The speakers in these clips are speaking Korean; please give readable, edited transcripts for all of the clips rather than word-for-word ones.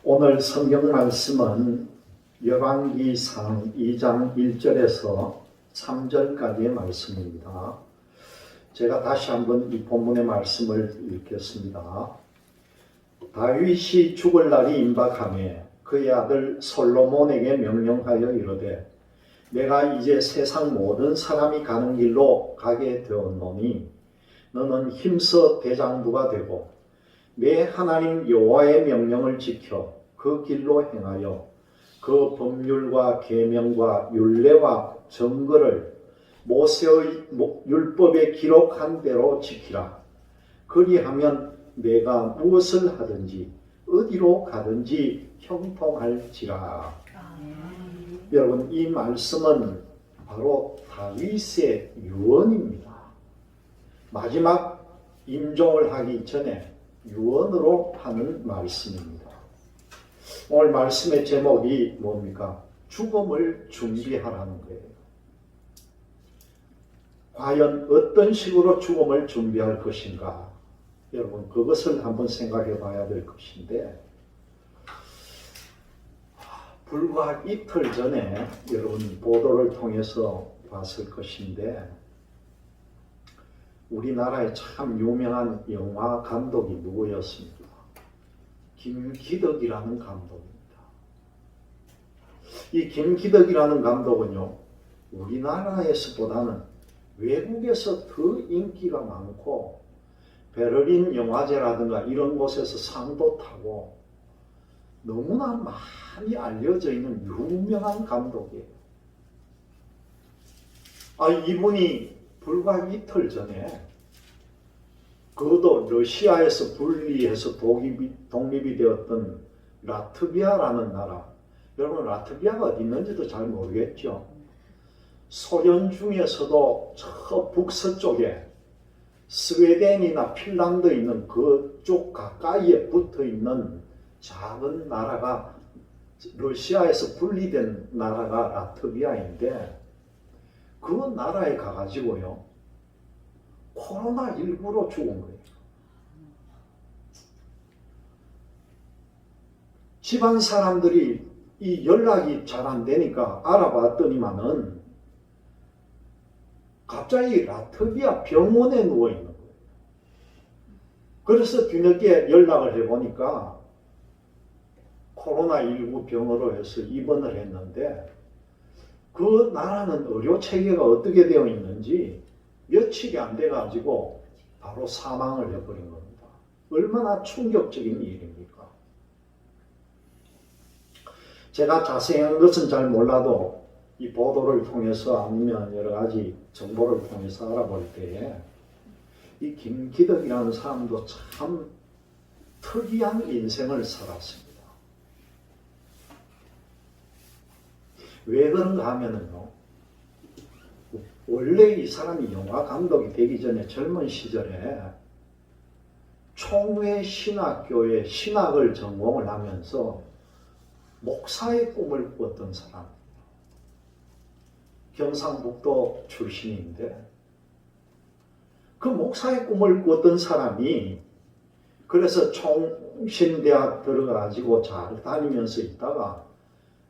오늘 성경 말씀은 열왕기상 2장 1절에서 3절까지의 말씀입니다. 제가 다시 한번 이 본문의 말씀을 읽겠습니다. 다윗이 죽을 날이 임박하매 그의 아들 솔로몬에게 명령하여 이르되 내가 이제 세상 모든 사람이 가는 길로 가게 되었노니 너는 힘써 대장부가 되고 내 하나님 여호와의 명령을 지켜 그 길로 행하여 그 법률과 계명과 율례와 정거를 모세의 율법에 기록한 대로 지키라. 그리하면 내가 무엇을 하든지 어디로 가든지 형통할지라. 여러분, 이 말씀은 바로 다윗의 유언입니다. 마지막 임종을 하기 전에 유언으로 하는 말씀입니다. 오늘 말씀의 제목이 뭡니까? 죽음을 준비하라는 거예요. 과연 어떤 식으로 죽음을 준비할 것인가? 여러분, 그것을 한번 생각해 봐야 될 것인데, 불과 이틀 전에 여러분 보도를 통해서 봤을 것인데, 우리나라의 참 유명한 영화 감독이 누구였습니까? 김기덕이라는 감독입니다. 이 김기덕이라는 감독은요, 우리나라에서보다는 외국에서 더 인기가 많고 베를린 영화제라든가 이런 곳에서 상도 타고 너무나 많이 알려져 있는 유명한 감독이에요. 이분이 불과 이틀 전에 그것도 러시아에서 분리해서 독립이 되었던 라트비아라는 나라, 여러분 라트비아가 어디 있는지도 잘 모르겠죠. 소련 중에서도 저 북서쪽에 스웨덴이나 핀란드 있는 그쪽 가까이에 붙어 있는 작은 나라가, 러시아에서 분리된 나라가 라트비아인데, 그 나라에 가가지고요, 코로나19로 죽은 거예요. 집안 사람들이 이 연락이 잘 안 되니까 알아봤더니만은 갑자기 라트비아 병원에 누워 있는 거예요. 그래서 뒤늦게 연락을 해보니까 코로나19 병으로 해서 입원을 했는데, 그 나라는 의료 체계가 어떻게 되어 있는지 며칠이 안 돼가지고 바로 사망을 해버린 겁니다. 얼마나 충격적인 일입니까? 제가 자세한 것은 잘 몰라도 이 보도를 통해서 아니면 여러 가지 정보를 통해서 알아볼 때에 이 김기덕이라는 사람도 참 특이한 인생을 살았습니다. 왜 그런가 하면은요, 원래 이 사람이 영화 감독이 되기 전에 젊은 시절에 총회신학교에 신학을 전공을 하면서 목사의 꿈을 꾸었던 사람입니다. 경상북도 출신인데, 그 목사의 꿈을 꾸었던 사람이 그래서 총신대학 들어가지고 잘 다니면서 있다가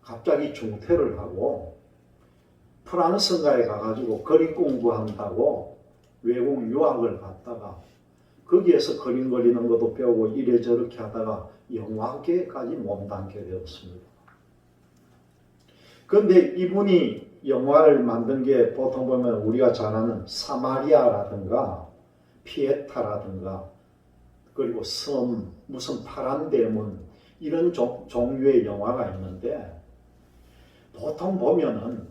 갑자기 중퇴를 하고 프랑스인가에 가가지고 그림 공부한다고 외국 유학을 갔다가 거기에서 그림 그리는 것도 배우고 이래저렇게 하다가 영화계까지 몸담게 되었습니다. 그런데 이분이 영화를 만든 게 보통 보면 우리가 잘 아는 사마리아라든가 피에타라든가 그리고 섬, 무슨 파란 대문 이런 종류의 영화가 있는데, 보통 보면은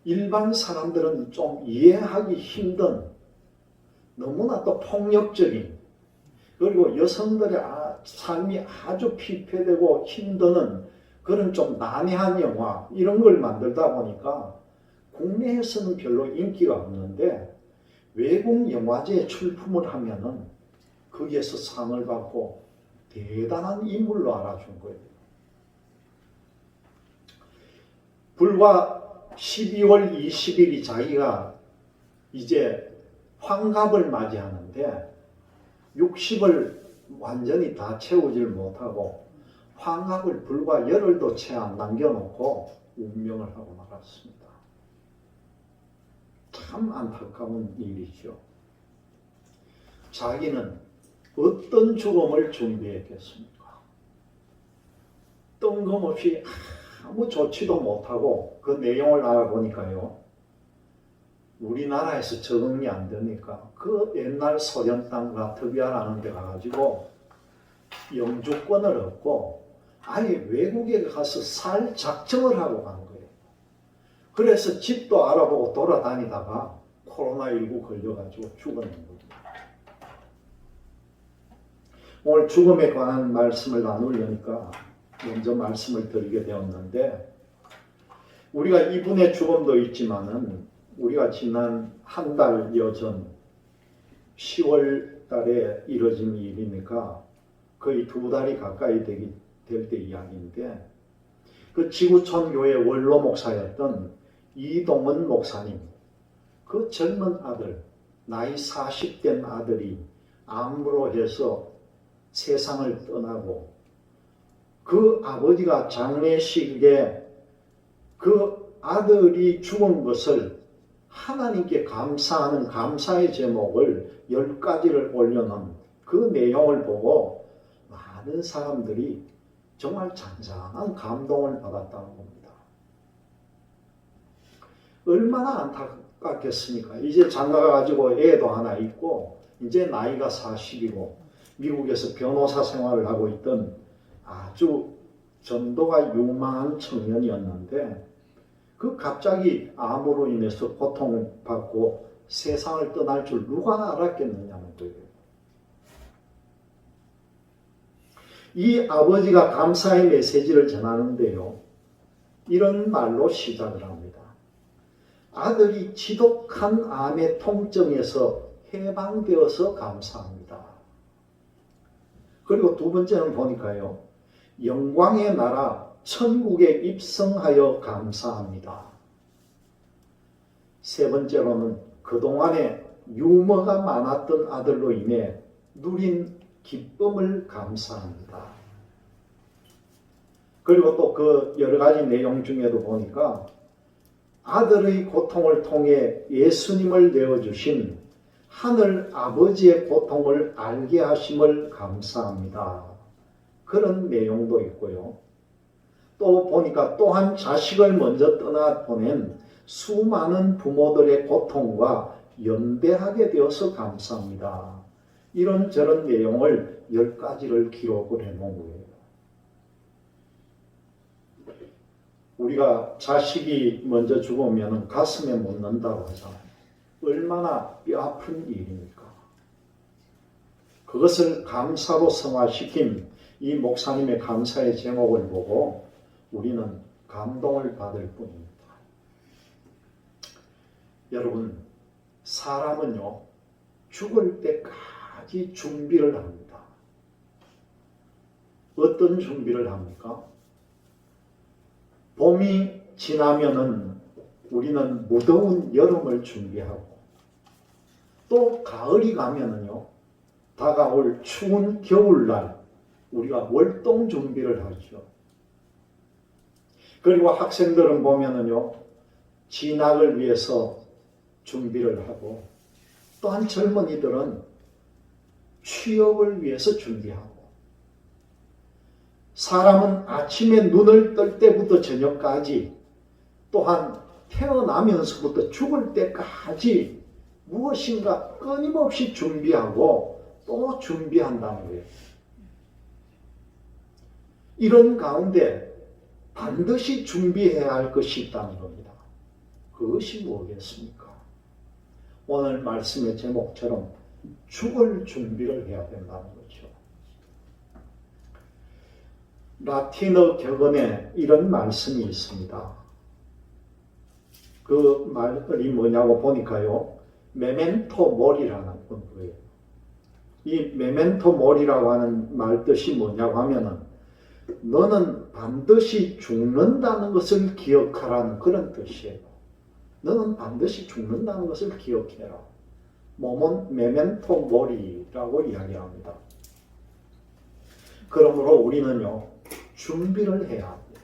일반 사람들은 좀 이해하기 힘든, 너무나 또 폭력적인, 그리고 여성들의 삶이 아주 피폐되고 힘드는 그런 좀 난해한 영화, 이런 걸 만들다 보니까 국내에서는 별로 인기가 없는데 외국 영화제에 출품을 하면은 거기에서 상을 받고 대단한 인물로 알아준 거예요. 불과 12월 20일이 자기가 이제 환갑을 맞이하는데 60을 완전히 다 채우질 못하고 환갑을 불과 열흘도 채 안 남겨놓고 운명을 하고 말았습니다. 참 안타까운 일이죠. 자기는 어떤 죽음을 준비했겠습니까? 뜬금없이 아무 조치도 못하고 그 내용을 알아보니까요. 우리나라에서 적응이 안 되니까 그 옛날 소련 땅 라트비아라는 데 가가지고 영주권을 얻고 아예 외국에 가서 살 작정을 하고 간 거예요. 그래서 집도 알아보고 돌아다니다가 코로나19 걸려가지고 죽었는 거죠. 오늘 죽음에 관한 말씀을 나누려니까 먼저 말씀을 드리게 되었는데 우리가 이분의 죽음도 있지만은 우리가 지난 한 달여 전 10월 달에 이뤄진 일이니까 거의 2달이 가까이 될 때 이야기인데 그 지구촌 교회 원로 목사였던 이동은 목사님 그 젊은 아들 나이 40된 아들이 암으로 해서 세상을 떠나고 그 아버지가 장례식에 그 아들이 죽은 것을 하나님께 감사하는 감사의 제목을 10가지를 올려놓은 그 내용을 보고 많은 사람들이 정말 잔잔한 감동을 받았다는 겁니다. 얼마나 안타깝겠습니까? 이제 장가가 가지고 애도 하나 있고 이제 나이가 40이고 미국에서 변호사 생활을 하고 있던 아주 전도가 유망한 청년이었는데 그 갑자기 암으로 인해서 고통을 받고 세상을 떠날 줄 누가 알았겠느냐는 거예요. 이 아버지가 감사의 메시지를 전하는데요. 이런 말로 시작을 합니다. 아들이 지독한 암의 통증에서 해방되어서 감사합니다. 그리고 두 번째는 보니까요. 영광의 나라 천국에 입성하여 감사합니다. 세 번째로는 그동안에 유머가 많았던 아들로 인해 누린 기쁨을 감사합니다. 그리고 또 그 여러 가지 내용 중에도 보니까 아들의 고통을 통해 예수님을 내어주신 하늘 아버지의 고통을 알게 하심을 감사합니다. 그런 내용도 있고요. 또 보니까 또한 자식을 먼저 떠나보낸 수많은 부모들의 고통과 연대하게 되어서 감사합니다. 이런저런 내용을 10가지를 기록을 해놓은 거예요. 우리가 자식이 먼저 죽으면 가슴에 묻는다고 하잖아요. 얼마나 뼈아픈 일입니까? 그것을 감사로 승화시킨 이 목사님의 감사의 제목을 보고 우리는 감동을 받을 뿐입니다. 여러분, 사람은요, 죽을 때까지 준비를 합니다. 어떤 준비를 합니까? 봄이 지나면은 우리는 무더운 여름을 준비하고 또 가을이 가면은요, 다가올 추운 겨울날 우리가 월동 준비를 하죠. 그리고 학생들은 보면은요, 진학을 위해서 준비를 하고 또한 젊은이들은 취업을 위해서 준비하고 사람은 아침에 눈을 뜰 때부터 저녁까지 또한 태어나면서부터 죽을 때까지 무엇인가 끊임없이 준비하고 또 준비한다는 거예요. 이런 가운데 반드시 준비해야 할 것이 있다는 겁니다. 그것이 뭐겠습니까? 오늘 말씀의 제목처럼 죽을 준비를 해야 된다는 거죠. 라틴어 격언에 이런 말씀이 있습니다. 그 말이 뭐냐고 보니까요. 메멘토 모리라는 거예요. 이 메멘토 모리라고 하는 말 뜻이 뭐냐고 하면은 너는 반드시 죽는다는 것을 기억하라는 그런 뜻이에요. 너는 반드시 죽는다는 것을 기억해라. 몸은 메멘토 모리라고 이야기합니다. 그러므로 우리는요, 준비를 해야 합니다.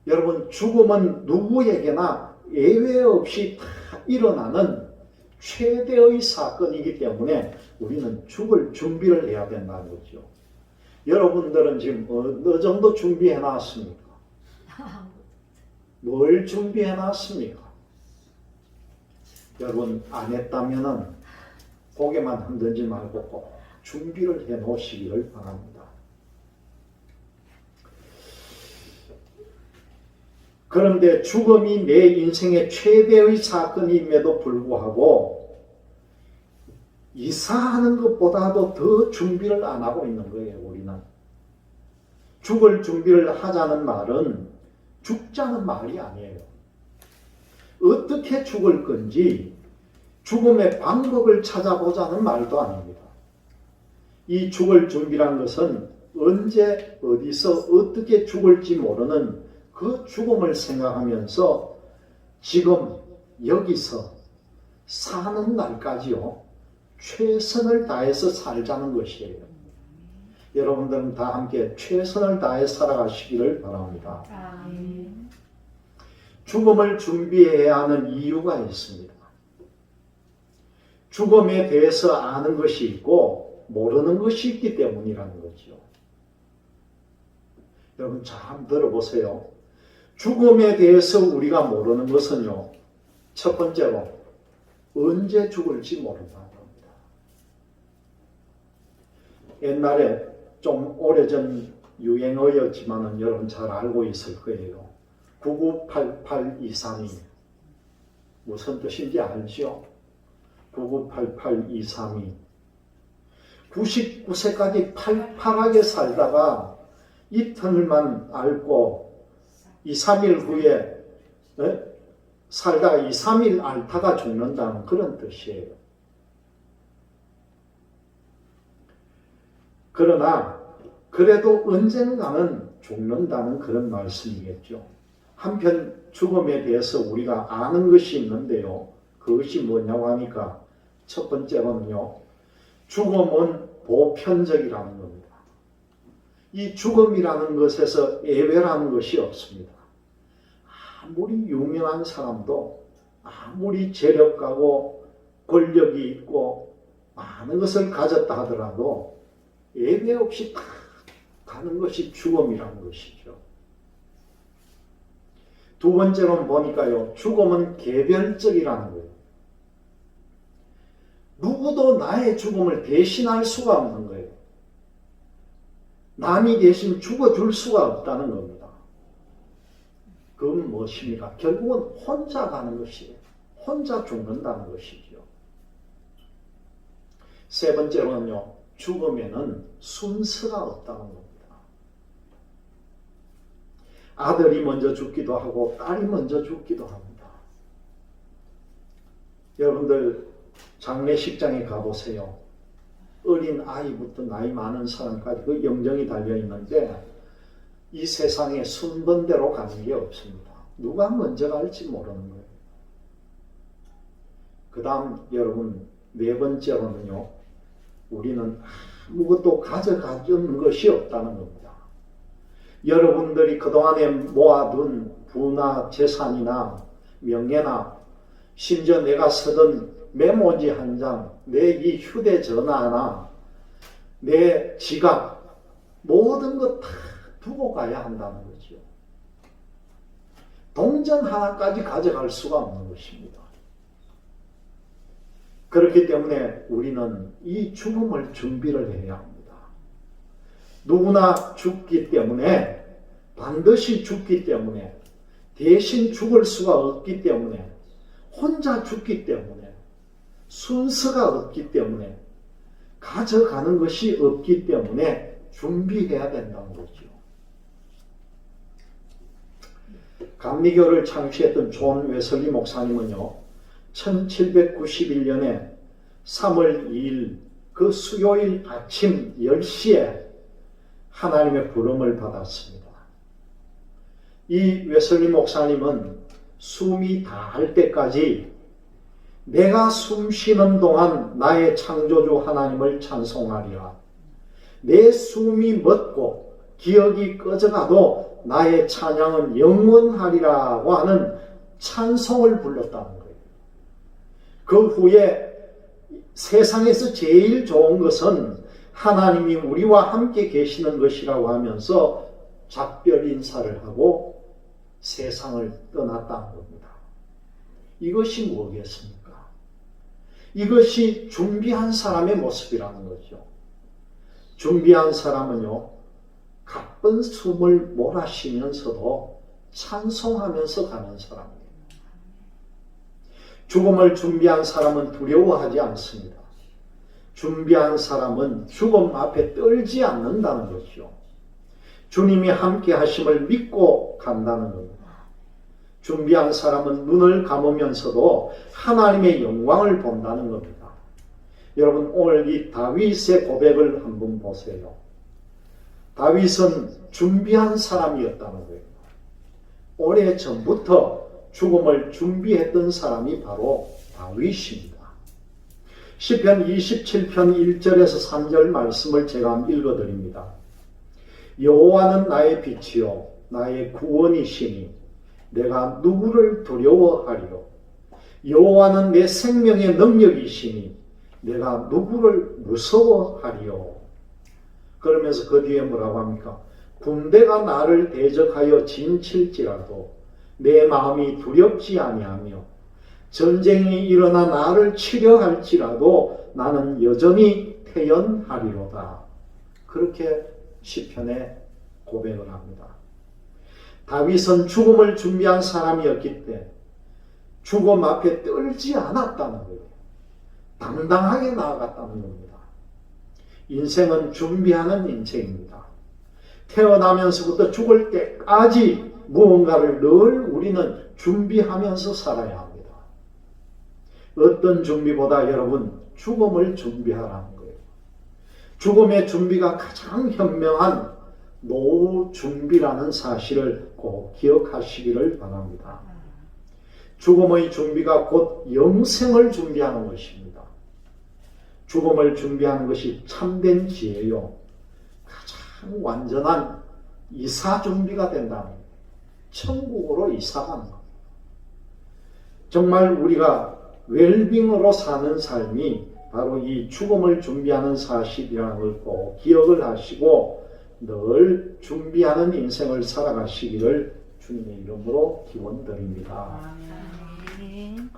여러분, 죽음은 누구에게나 예외 없이 다 일어나는 최대의 사건이기 때문에 우리는 죽을 준비를 해야 된다는 거죠. 여러분들은 지금 어느 정도 준비해 놨습니까? 뭘 준비해 놨습니까? 여러분, 안 했다면은 고개만 흔들지 말고 꼭 준비를 해 놓으시기를 바랍니다. 그런데 죽음이 내 인생의 최대의 사건임에도 불구하고 이사하는 것보다도 더 준비를 안 하고 있는 거예요, 우리는. 죽을 준비를 하자는 말은 죽자는 말이 아니에요. 어떻게 죽을 건지 죽음의 방법을 찾아보자는 말도 아닙니다. 이 죽을 준비란 것은 언제 어디서 어떻게 죽을지 모르는 그 죽음을 생각하면서 지금 여기서 사는 날까지요, 최선을 다해서 살자는 것이에요. 여러분들은 다 함께 최선을 다해 살아가시기를 바랍니다. 죽음을 준비해야 하는 이유가 있습니다. 죽음에 대해서 아는 것이 있고 모르는 것이 있기 때문이라는 거죠. 여러분 잘 들어보세요. 죽음에 대해서 우리가 모르는 것은요, 첫 번째로 언제 죽을지 모른다는 겁니다. 옛날에 좀 오래전 유행어였지만 여러분 잘 알고 있을 거예요. 998823이 무슨 뜻인지 알죠? 998823이 99세까지 팔팔하게 살다가 이틀만 앓고 2, 3일 후에 살다가 2, 3일 앓다가 죽는다는 그런 뜻이에요. 그러나 그래도 언젠가는 죽는다는 그런 말씀이겠죠. 한편 죽음에 대해서 우리가 아는 것이 있는데요. 그것이 뭐냐고 하니까 첫 번째로는요, 죽음은 보편적이라는 겁니다. 이 죽음이라는 것에서 예외라는 것이 없습니다. 아무리 유명한 사람도 아무리 재력가고 권력이 있고 많은 것을 가졌다 하더라도 예외 없이 다 가는 것이 죽음이라는 것이죠. 두 번째로는 보니까요, 죽음은 개별적이라는 거예요. 누구도 나의 죽음을 대신할 수가 없는 거예요. 남이 대신 죽어줄 수가 없다는 겁니다. 그건 무엇입니까? 결국은 혼자 가는 것이에요. 혼자 죽는다는 것이죠. 세 번째로는요, 죽음에는 순서가 없다는 겁니다. 아들이 먼저 죽기도 하고 딸이 먼저 죽기도 합니다. 여러분들 장례식장에 가보세요. 어린 아이부터 나이 많은 사람까지 그 영정이 달려있는데 이 세상에 순번대로 가는 게 없습니다. 누가 먼저 갈지 모르는 거예요. 그 다음 여러분 네 번째로는요, 우리는 아무것도 가져가는 것이 없다는 겁니다. 여러분들이 그동안에 모아둔 부나 재산이나 명예나 심지어 내가 쓰던 메모지 한 장, 내 이 휴대전화나 내 지갑, 모든 것 다 두고 가야 한다는 거죠. 동전 하나까지 가져갈 수가 없는 것입니다. 그렇기 때문에 우리는 이 죽음을 준비를 해야 합니다. 누구나 죽기 때문에, 반드시 죽기 때문에, 대신 죽을 수가 없기 때문에, 혼자 죽기 때문에, 순서가 없기 때문에, 가져가는 것이 없기 때문에 준비해야 된다는 거죠. 감리교를 창시했던 존 웨슬리 목사님은요, 1791년에 3월 2일 그 수요일 아침 10시에 하나님의 부름을 받았습니다. 이 웨슬리 목사님은 숨이 다할 때까지 내가 숨 쉬는 동안 나의 창조주 하나님을 찬송하리라. 내 숨이 멎고 기억이 꺼져가도 나의 찬양은 영원하리라고 하는 찬송을 불렀다는 거예요. 그 후에 세상에서 제일 좋은 것은 하나님이 우리와 함께 계시는 것이라고 하면서 작별 인사를 하고 세상을 떠났다는 겁니다. 이것이 뭐겠습니까? 이것이 준비한 사람의 모습이라는 거죠. 준비한 사람은요, 가쁜 숨을 몰아쉬면서도 찬송하면서 가는 사람이에요. 죽음을 준비한 사람은 두려워하지 않습니다. 준비한 사람은 죽음 앞에 떨지 않는다는 것이죠. 주님이 함께 하심을 믿고 간다는 겁니다. 준비한 사람은 눈을 감으면서도 하나님의 영광을 본다는 겁니다. 여러분, 오늘 이 다윗의 고백을 한번 보세요. 다윗은 준비한 사람이었다는 거예요. 오래전부터 죽음을 준비했던 사람이 바로 다윗입니다. 시편 27편 1절에서 3절 말씀을 제가 한번 읽어드립니다. 여호와는 나의 빛이요 나의 구원이시니 내가 누구를 두려워하리요. 여호와는 내 생명의 능력이시니 내가 누구를 무서워하리요. 그러면서 그 뒤에 뭐라고 합니까? 군대가 나를 대적하여 진칠지라도 내 마음이 두렵지 아니하며 전쟁이 일어나 나를 치려 할지라도 나는 여전히 태연하리로다. 그렇게 시편에 고백을 합니다. 다윗은 죽음을 준비한 사람이었기 때문에 죽음 앞에 떨지 않았다는 거예요. 당당하게 나아갔다는 겁니다. 인생은 준비하는 인생입니다. 태어나면서부터 죽을 때까지 무언가를 늘 우리는 준비하면서 살아야 합니다. 어떤 준비보다 여러분, 죽음을 준비하라는 거예요. 죽음의 준비가 가장 현명한 노후 준비라는 사실을 꼭 기억하시기를 바랍니다. 죽음의 준비가 곧 영생을 준비하는 것입니다. 죽음을 준비하는 것이 참된 지혜요. 가장 완전한 이사 준비가 된다는 거예요. 천국으로 이사가는 겁니다. 정말 우리가 웰빙으로 사는 삶이 바로 이 죽음을 준비하는 사실이라는 걸 꼭 기억을 하시고 늘 준비하는 인생을 살아가시기를 주님의 이름으로 기원드립니다. 아멘.